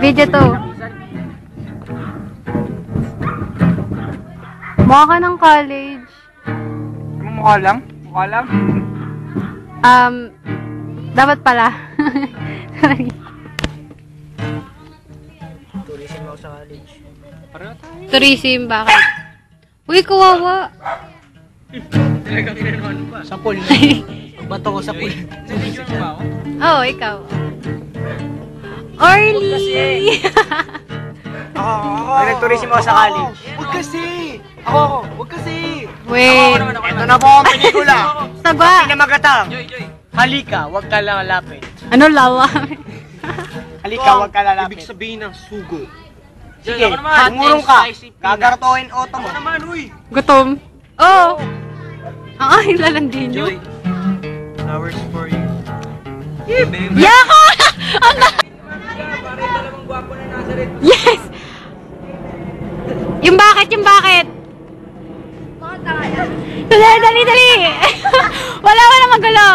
Video to. Mukha ka ng college. Mukha lang? Mukha lang? Dapat pala. Sorry. Tourism ako sa college. Tourism, bakit? Uy, kawawa. Talagang kinanaman pa. Sa pool. Bato ko sa pool. Naliligaw ba ako? Oo, ikaw. Orly! Ako. Nag-tourism ako sa college. Huwag kasi! Ako! Huwag kasi! Wait. Ito na po ang pelikula. Taba. Pinamagatang. Halika, huwag ka lang lalapit. Ano lawa? Halika, huwag ka lalapit. Ibig sabihin ng sugo. Sige, umurong ka. Gagartohin auto mo. Gutom. Oo. Ang aking lalandin nyo. Flowers for you. Yeah, baby! Yako! Yes! Yung bakit, yung bakit? Dali, dali, dali! Wala magulo.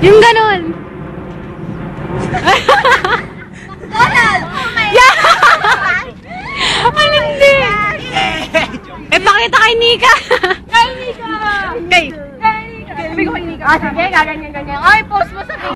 Yung ganun. Yeah! Ano hindi? Eh, pakita kay Nika. Kay Nika! Kay. Sabi ko kay Nika. Ah, sige, gaganyan-ganyan. Ay, post mo sa